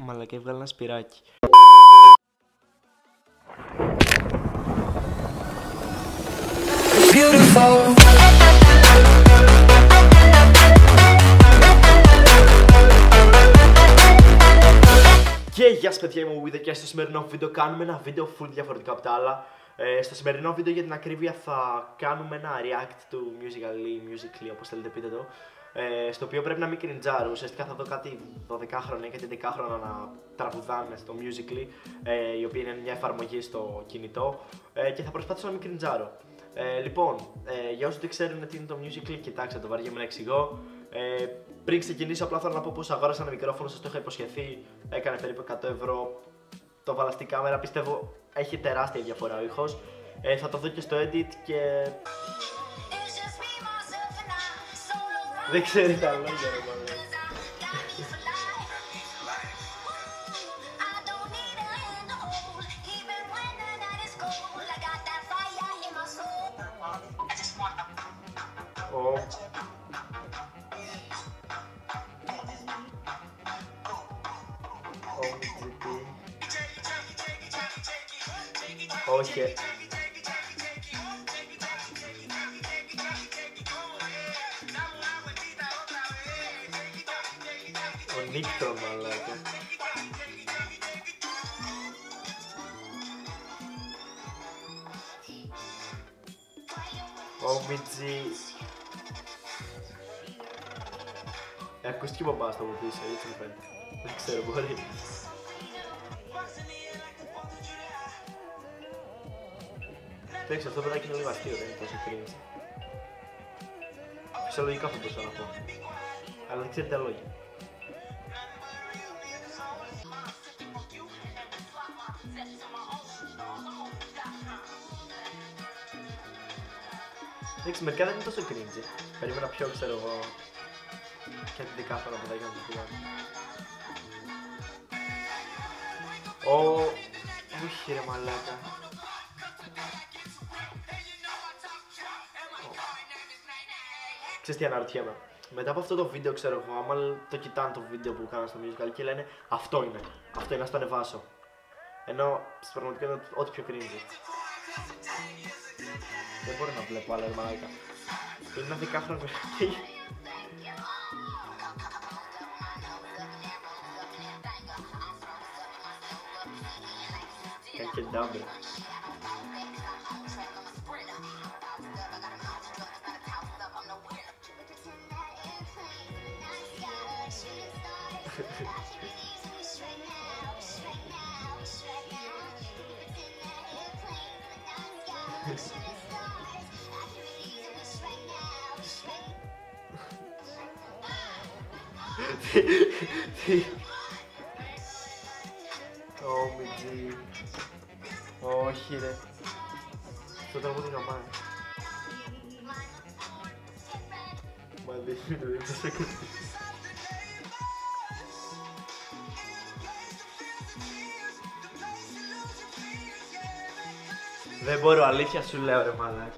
μαλάκα, έβγαλε ένα σπυράκι. Και γεια σας παιδιά, είμαι ο Wither και στο σημερινό βίντεο κάνουμε ένα βίντεο full διαφορετικό από τα άλλα. Στο σημερινό βίντεο για την ακρίβεια θα κάνουμε ένα react του Musical.ly, όπως θέλετε πείτε το. Στο οποίο πρέπει να μην κριντζάρω, ουσιαστικά θα δω κάτι 12χρονα ή κάτι 11χρονα να τραγουδάνε στο Musical.ly, η οποία είναι μια εφαρμογή στο κινητό, και θα προσπαθήσω να μην κριντζάρω. Λοιπόν, για όσοι δεν ξέρουν τι είναι το Musical.ly, κοιτάξτε το, βαριέμαι να εξηγώ. Πριν ξεκινήσω, απλά θέλω να πω πως αγόρασα ένα μικρόφωνο, σας το είχα υποσχεθεί, έκανε περίπου 100 ευρώ. Το βάλα στην κάμερα, πιστεύω έχει τεράστια διαφορά ο ήχος. Θα το δω και στο edit και... δεν ξέρει τα λόγια ρε μάλλον. Όχι. Ο Νίκτρον μαλάκα. Ο Μιτζι. Ακούστηκε μπαμπάς από πίσω, έτσι μου φαίνεται. Δεν ξέρω, μπορεί. Εντάξει, αυτό παιδάκι είναι λίγο αστείο, δεν είναι τόσο cringe. Φυσιολογικά αυτό μπορούσα να πω. Αλλά δεν ξέρετε τα λόγια. Εντάξει, μερικά δεν είναι τόσο cringe. Περίμενα πιο, ξέρω εγώ, κάτι δεκάφωνα παιδάκι να το πηγάνω. Όχι ρε μαλάκα. Ξέρεις τι αναρωτιέμαι. Μετά από αυτό το βίντεο, ξέρω εγώ, άμα το κοιτάνε το βίντεο που κάνα στο Musical.ly και λένε αυτό είναι, να στο ανεβάσω. Ενώ στην πραγματικότητα είναι ό,τι πιο cringe. Δεν μπορώ να βλέπω άλλα μαλάκα. Είναι ένα δεκάχρονο παιδί. Κάνει και double. Ω Μιτζι. Όχι ρε. Αυτό τραγούδι γαμάει. Μα δεν είναι τόσο κρατή. Δεν μπορώ, αλήθεια σου λέω ρε μαλάκα.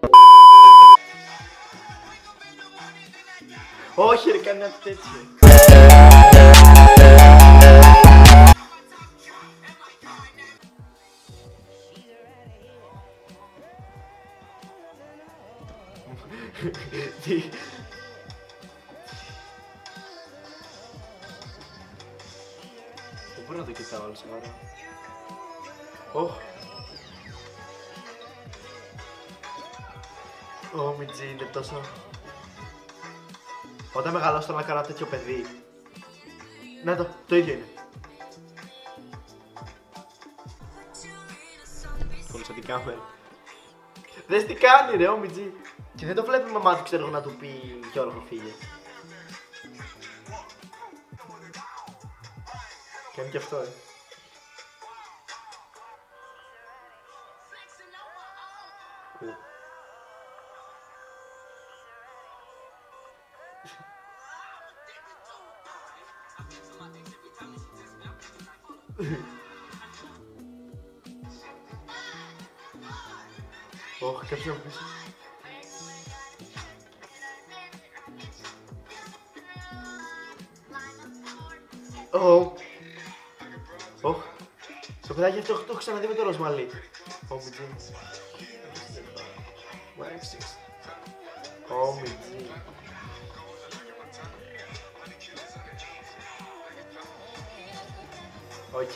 Όχι ρε, κάνει ένα τέτοιο. Τι. Δεν μπορώ να το κοιτάω όλη σήμερα. Ω Μιτζι, είναι τόσο... Όταν μεγαλώσω θέλω να κάνω τέτοιο παιδί. Να το ίδιο είναι. Κόλλησα την κάμερα. Δες τι κάνει ρε ο Μιτζι. Και δεν το βλέπει η μαμά του, ξέρω να του πει Γιώργο φύγε. Κάνει και αυτό Όχι, κάποιο πίσω. Οχ. Το παιδάκι αυτό το έχω ξαναδεί με το Ροσμαλί. Ομιτζή. Ομιτζή. Οκ.